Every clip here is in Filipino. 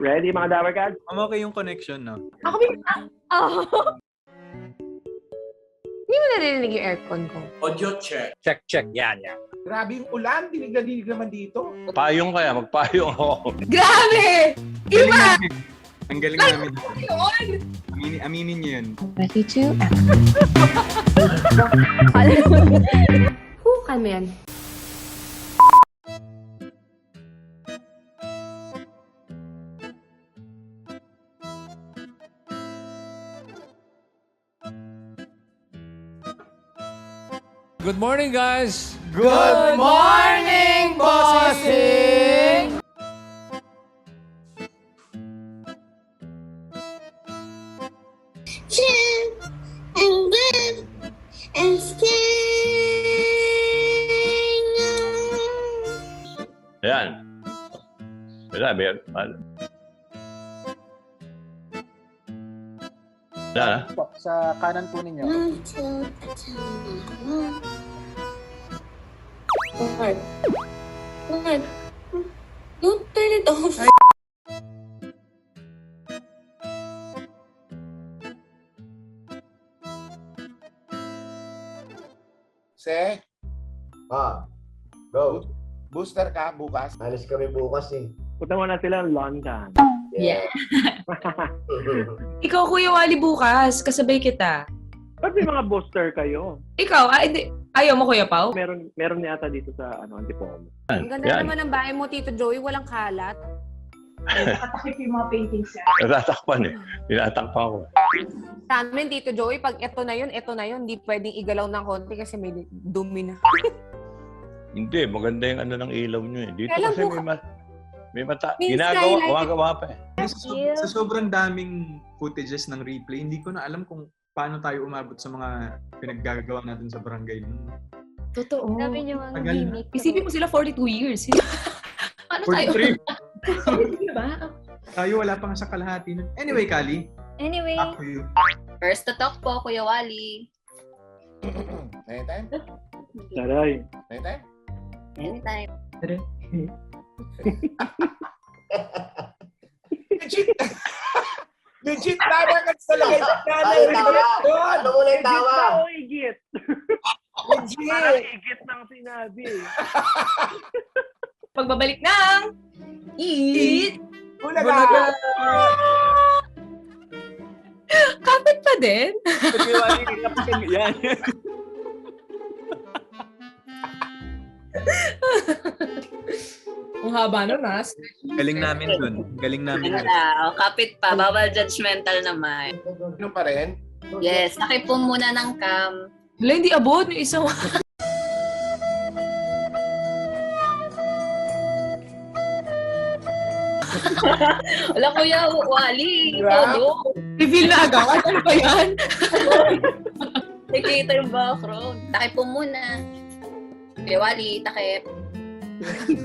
Ready mga Dabar Cats? Okay yung connection, no? Ako oh. Hindi mo narinig yung aircon ko. Audio check. Check. Yan. Grabe yung ulan. Dinig na dinig naman dito. Payong kaya, magpayong ako. Grabe! Iba! Ang galing namin. Yun! Aminin niyo yun. Ready to? Hukan mo yan. Good morning, guys! Good morning, bossing! Chill and live and stay. Yan. Wala. Wala. Sa kanan po ninyo. Until the time. Lord. Don't turn it off. Se, Go. booster ka bukas. Alis kami bukas eh. Punta mo na sila ng London. Yeah. Ikaw, Kuya Wally, bukas. Kasabay kita. Ba't may mga booster kayo? Ikaw, hindi. Ayaw mo, Kuya Pao? Meron yata dito sa Antipolo. Ang ganda naman ng bahay mo, Tito Joey. Walang kalat. Nakatakip yung mga paintings niya. Natatakpan eh. Tinatakpan ko. Sa amin, Tito Joey, pag eto na yun. Hindi pwedeng igalaw ng konti kasi may dumi na. Hindi, maganda yung ng ilaw nyo eh. Dito Kailan kasi buka- may mata. May Gumagawa pa eh. Sa sobrang daming footages ng replay, hindi ko na alam kung paano tayo umabot sa mga pinaggagawa natin sa barangay nun. Totoo. Sabi niyo ang Tagal na. gimmick. Isipin mo sila 42 years. Paano tayo? 43. Diba? Tayo wala pa nga sa kalahati nun. Anyway, Kali, Anyway, back to you. first to talk po, Kuya Wally. Anytime? Taray. Anytime? Anytime. Legit! Legit Dabar Cats talaga yung Ay, tawa! Ano mo na yung tawa? Igit. Legit! Parang igit ng sinabi. Pagbabalik ng Eat! Bulaga! Kapit pa din. Yan. Ang haba nun, ha? Galing namin dun. Galing namin dun. Kapit pa. Bawal judgmental naman. Ano pa rin? Yes, nakipon muna ng cam. Wala, hindi abot. Yung isang... Wala, Kuya Wally. Grabe. Todo. Reveal na agad. Ano ba yan? Nakikita yung background. Takipon muna. Kuya Wally, takip.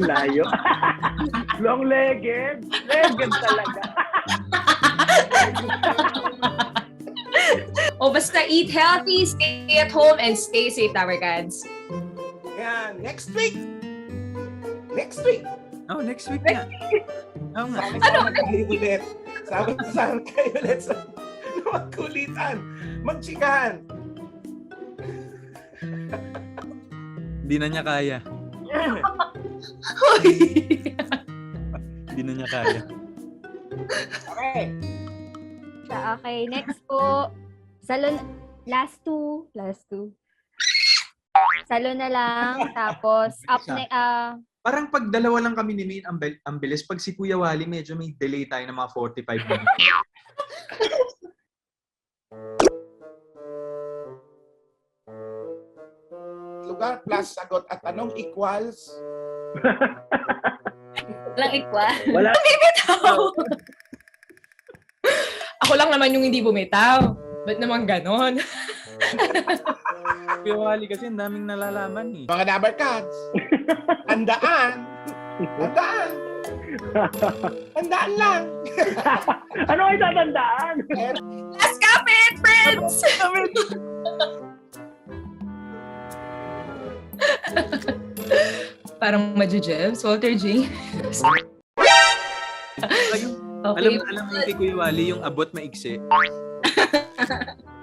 Layo. Long-legged. Legged talaga. O basta eat healthy, stay at home, and stay safe, Tower Cats. Yan. Next week! Next week! Oh, next week na. Oo nga. Sama kayo ulit. Sama kayo ulit sa magkulitan. Magchikahan. Hindi na niya kaya. Hindi na niya kaya. Okay. Okay, next po. Salon, last two. Salon na lang. Tapos, up na, Parang pag dalawa lang kami ni Maine, ang bilis. Pag si Kuya Wally, medyo may delay tayo ng mga 45 minutes. Lugar plus sagot at tanong equals. lang ikwa. Wala. Bumitaw! Ako lang naman yung hindi bumitaw. Ba't naman ganon? Kuya Wally kasi ang daming nalalaman eh. Mga Dabar Cats. Tandaan. Tandaan lang. Ano ay tatandaan? Let's kapit, friends! Parang Maji Jebs, Walter J. Okay. Alam mo kay Kuya Wally, yung abot maiksi.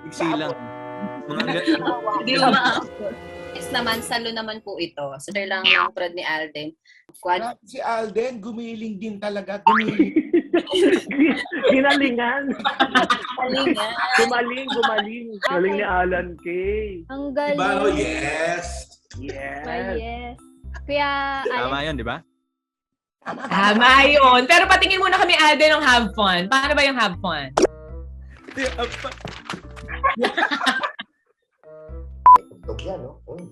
Iksi lang. Hindi mo ma-afford. Yes naman, salo naman po ito. Sir lang ng prod ni Alden. Quad. Si Alden, gumiling din talaga. Gumiling. Ginalingan. Kalinga. Gumaling. Galing ni Alan Kay. Ang Diba? galing. Yes. Yes. Yes. Kuya Alex, Tama yun, di ba? Tama yun. Pero patingin muna kami, Alden, ng have fun. Paano ba yung have fun? Tugtog yan, no? Uy.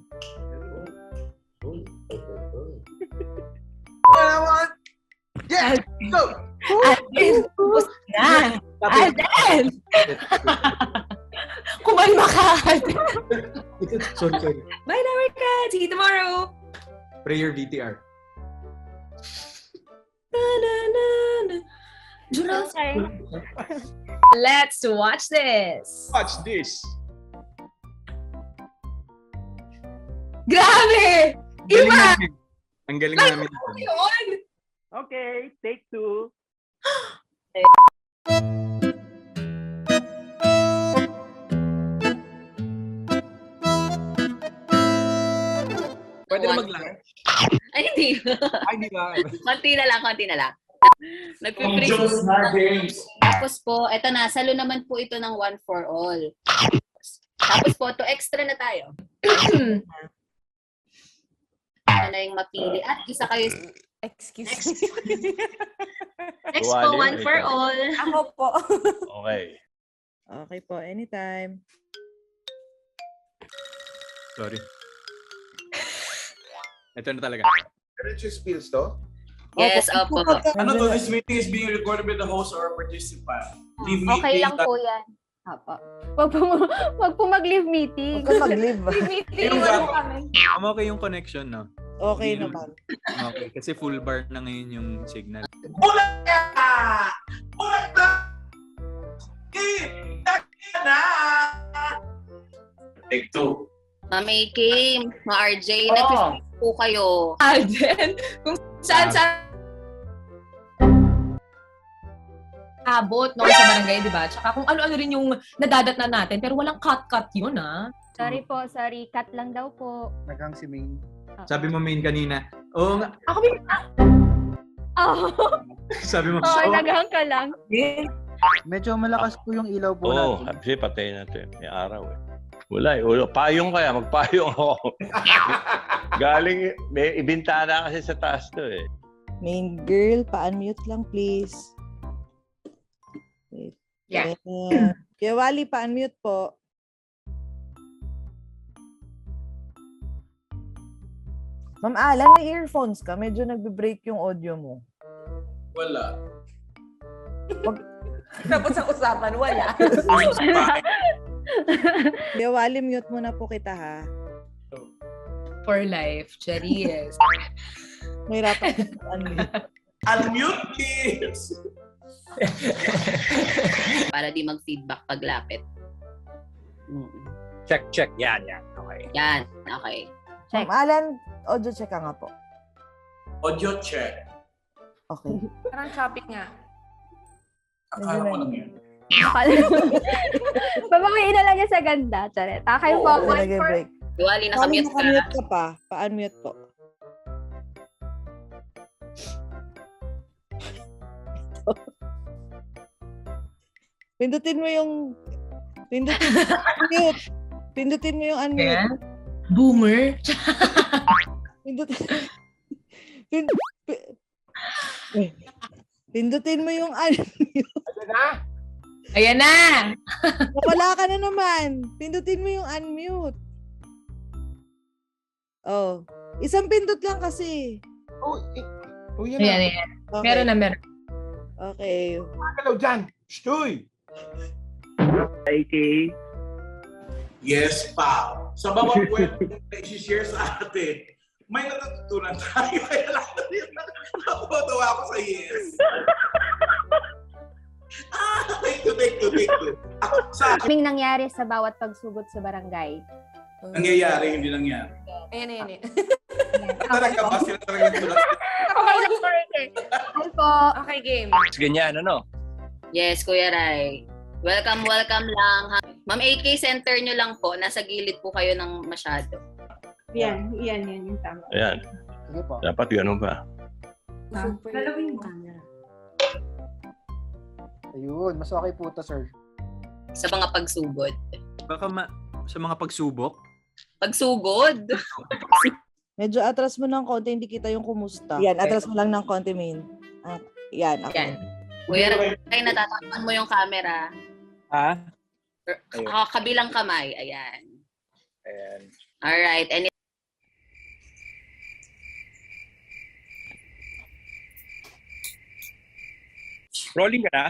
Yes! Go! Alden, tapos na. Alden! Kumalma ka, Alden. Sorry. Bye na, Rika. See you tomorrow. Prayer VTR. sorry. Let's watch this. Watch this. Grabe! Iba! Ang galing namin. Yun! Okay, take 2. Pwede na mag-lunch. Ay, hindi. Ay, di ba? konti na lang. Nagpipreach. Tapos po, eto na, salo naman po ito ng 1 for all. Tapos po, to extra na tayo. Ano na yung mapili. At isa kayo. Excuse me. Next po, 1 for all. Ako po. Okay. Okay po, anytime. Sorry. Ito na talaga. Diretso spills to? Yes, opo. Ano to? This meeting is being recorded by the host or participant. Leave Okay meeting. lang po yan. Opo. Wag po mag-leave meeting. Huwag ka mag-leave. Leave meeting, iwan mo kami. Okay yung connection, no? Okay naman. Okay. Kasi full bar na ngayon yung signal. Bulat ka! Bulat ka! Na! Take 2. Mami Kim, ma-RJ, nag-pipreach po kayo. Alden, kung saan abot no, sa barangay, di ba? Tsaka kung ano-ano rin yung nadadatnan natin, pero walang cut-cut yun, ha? Sorry po, sorry. Cut lang daw po. Nagang si Maine. Sabi mo, Main, kanina. Oo nga. Ako may Oh, Sabi mo, naghang ka lang. Medyo malakas po yung ilaw po Oo, natin. kasi patay na ito. May araw eh. Wala eh. Payong kaya, magpayong ako. Galing, may ibintana kasi sa taas to eh. Main girl, pa-unmute lang please. Wait. Yeah. Kuya Wally, pa-unmute po. Ma'am Alan, may earphones ka. Medyo nagbe-break yung audio mo. Wala. Tapos ang usapan, wala. Kuya Wally, mute muna po kita ha. For life, Charis. Mahirapan ka unmute. Unmute, please! Para di mag-feedback paglapit. Check. Yan. Okay. Yan, okay. Ma'am Alan, audio check ka nga po. Audio check. Okay. Parang topic nga. Akala ko lang yun. Babawiin na lang niya sa ganda. Charet. Okay po. Medyo nag-break. Diwali, Wally, nakamute ka. nakamute ka pa. Pa-unmute po. Pindutin mo yung unmute. Pindutin mo yung unmute. Ayan. Boomer. Pindutin. Pindutin mo yung unmute. Ayan na! Wala ka na naman. Pindutin mo yung unmute. Oh. Isang pindot lang kasi. Yan Ayan. Okay. Meron na. Okay. Hello, Jan. Shtoy! Okay. Yes, pal. Sa bawat kwento na i-share sa atin, may natutunan tayo. Kaya lang natutuwa ako sa yes. Take two. Ako, sa akin, Kaming nangyari sa bawat pagsugod sa barangay. nangyayari, hindi nangyari. Ayan. Talaga ba sila talaga tulad? Okay lang po, Ricky. Okay po, po. Okay, game. Ganyan, ano? Yes, Kuya Rai. Welcome lang. Ha? Ma'am AK, center nyo lang po. Nasa gilid po kayo ng masyado. Yan yung tama. Ayan. Sige po. Dapat ganun ba? Galawin mo. Ayun, mas okay po to, sir. Sa mga pagsugod. Baka sa mga pagsubok. Pagsugod? Medyo atras mo ng konti, hindi kita yung kumusta. Yan, atras mo lang ng konti, Min. Yan, okay. Yan. Kuya Rai, natatakpan mo yung camera. Ha? Kabilang kamay. Ayan. Ayan. Alright. Rolling ka na?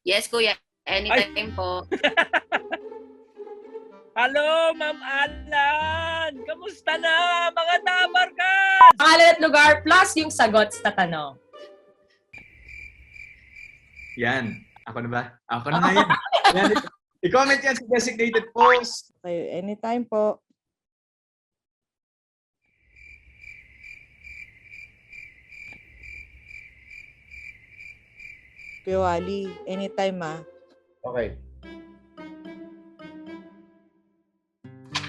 Yes, Kuya. Anytime po. Hello, Ma'am Alan! Kamusta na, mga Dabarkas? Pangalan at lugar plus yung sagot sa tanong. Yan. Ako na ba? Ako na nga yan. Yan. I-comment yan sa designated post. Okay, anytime po. Kuya Wally, anytime Okay.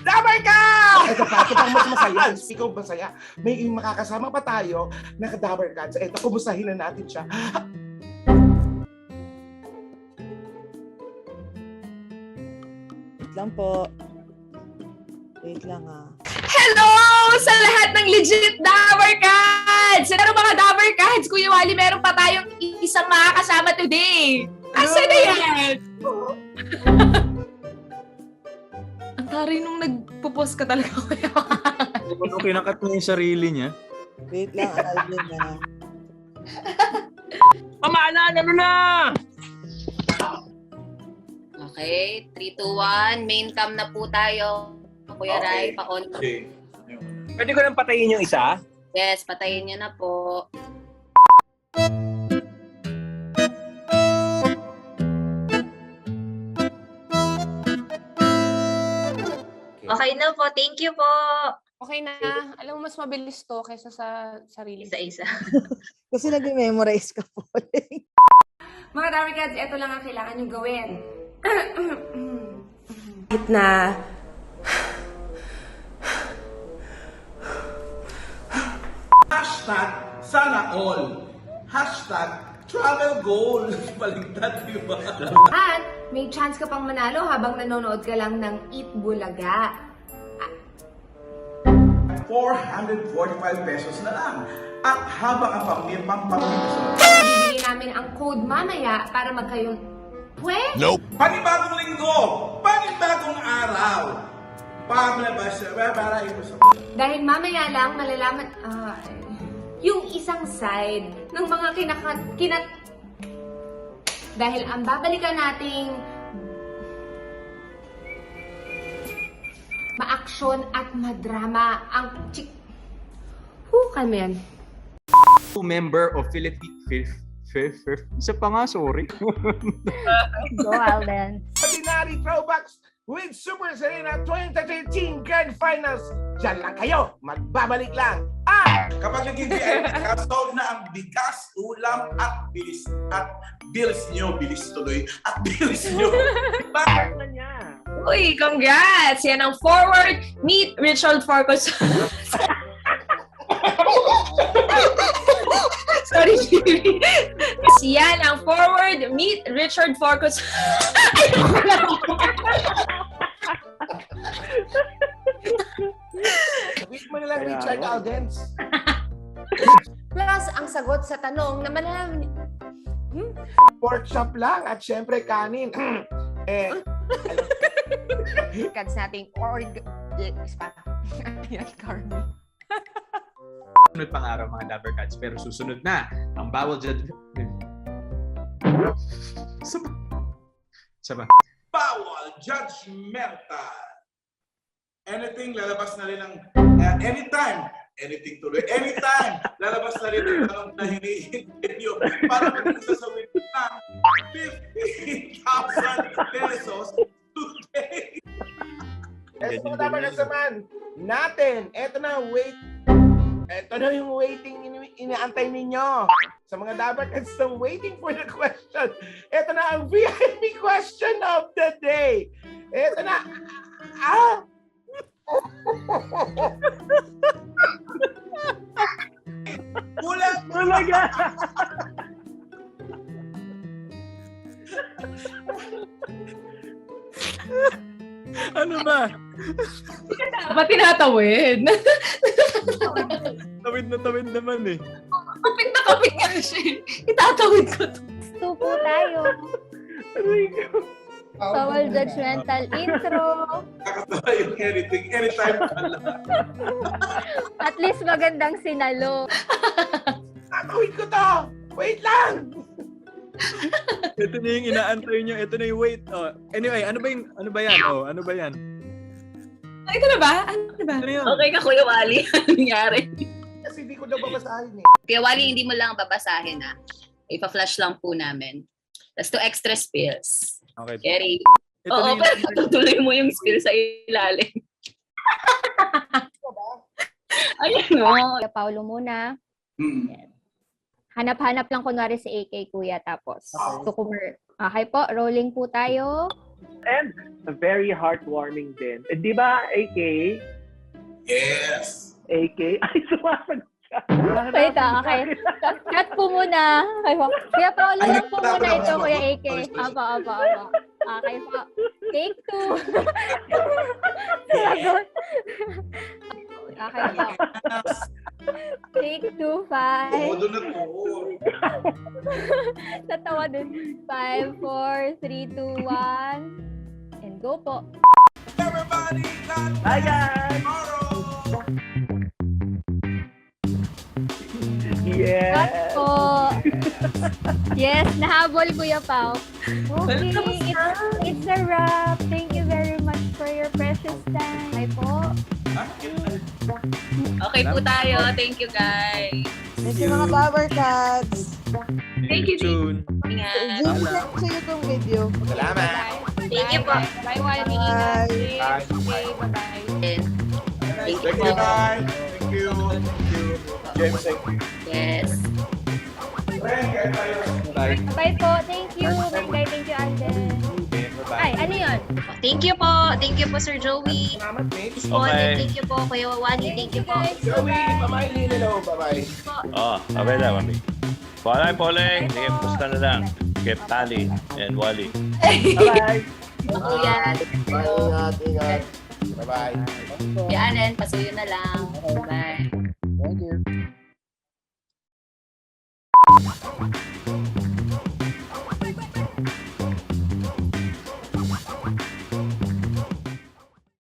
Damay ka! Ito pang mas masaya. Speak of masaya. May makakasama pa tayo na ka-Dabber Cats. Ito, kumustahin na natin siya. Wait lang po. Wait lang Hello sa lahat ng legit Dabber Cats! Pero mga Dabber Cats, Kuya Wally, meron pa tayong isang makakasama today. Asa na yan? Ang taray nung nagpo-post ka talaga, Kuya Wally. Kung kinakat mo yung sarili niya. Wait lang, Alvin Pamahalaan, ano na? Okay. 3, 2, 1. Main cam na po tayo. Kuya Rai, pa-on. Okay. Pwede ko nang patayin yung isa? Yes, patayin nyo na po. Okay na po. Thank you po. Okay na. Alam mo, mas mabilis to kaysa sa sarili. Isa-isa. Kasi nag-memorize ka po. Mga Dabber Cats, ito lang ang kailangan nyo gawin. Kahit na Hashtag sana all. Hashtag travel goal. Baligtad, di ba? at may chance ka pang manalo habang nanonood ka lang ng Eat Bulaga. 445 pesos na lang. At habang ang pampamilisan. Bibigyan namin ang code mamaya para magkayong Panibagong linggo! Panibagong araw! Dahil mamaya lang malalaman yung isang side ng mga dahil ang babalikan nating maaksyon at madrama ang kamen. Member of isa pa nga, sorry. Go, Alden. Ordinary Throwbacks with Super Serena 2013 Grand Finals. Diyan lang kayo. Magbabalik lang. Kapag nag-GBM, sold na ang bigas, ulam at bilis. At bills nyo, bilis tuloy. At bills nyo. Bakit na niya? Uy, congrats! Yan ang forward meet Richard Forcos. Sorry, Jimmy. Yan ang forward meet Richard Forcos. Wait mo na lang, Richard Aldens. Plus, ang sagot sa tanong na malalaman Pork chop lang at syempre kanin. Cats nating Ayan, Carmen. Sunod pang araw mga Dabber Cats, pero susunod na ang bawal Saba. Bawal judgmental. Anything, lalabas na rin ang anytime. Anything tuloy. Anytime, lalabas na rin ang tanong na hinihintay nyo para mag-sasawin ng 15,000 pesos today. Let's go dapat na saman natin. Eto na, wait. Eto na yung waiting inaantay ninyo. Sa mga Dabarkads still waiting for the question. Ito na ang VIP question of the day. Ito na. Talaga! Ano ba? Ba't tinatawid? Tawid naman eh. Kapit na kapit nga siya. Itatawid ko to. Gusto po tayo. Bawal judgmental intro. Kakatawa yung anything, anytime pala. At least magandang sinalo. Tatawid ko to! Wait lang! Ito na yung inaantay nyo. Ito na yung wait. Oh. Anyway, ano ba yan? Oh, ano ba yan? Ito na ba? Ano ba? Ano yun? Okay ka, Kuya Wally. Ano nangyari? Kasi hindi ko na babasahin eh. Kuya Wally, hindi mo lang babasahin ha. Ipa-flash lang po namin. That's 2 extra spills. Okay. Kerry. Ito Oo, na yung- pero tutuloy mo yung spill sa ilalim. Ayun o. Kuya Paulo muna. Hanap-hanap lang kunwari si AK Kuya tapos. Okay po, rolling po tayo. And very heartwarming din. Eh, di ba, AK? Yes. AK? Ay, sumasagot siya. Wait, okay. Cut po muna. Okay po. Kuya Paulo lang po muna ito, Kuya AK. Apa. Okay po. Take 2. Sagot. Okay po. Take 2, 5. Todo na to. Natawa din. 5, 4, 3, 2, 1. And go po. Everybody, Bye, guys! Yes! Cut po. Yes, nahabol Kuya Pao. Okay, it's a wrap. Thank you very much for your precious time. Bye po. Okay po tayo. Thank you, guys. Thank you mga Dabarkads. Thank you, June. Ingat. June, send ko sa iyo itong video. Salamat. Thank you po. Bye, Wally. Bye. Bye. Okay, bye-bye. Thank you Thank po. you, bye. Thank you. James, thank you. Yes. Bye. Bye po. Thank you. Thank you, Alden. Ay, ano yun? Thank you po. Thank you po, Sir Joey. Salamat, Mitch. Okay. Thank you po, Kuya Wally. Thank you po. Joey, pamaili na lang. Bye-bye. Oh, abay lang, mami. Poleng. Sige, pusta na lang. Keep Tali and Wally. Bye-bye! Kuya. Ingat. Bye-bye. Yanen, pasuyo na lang. Bye. Thank you.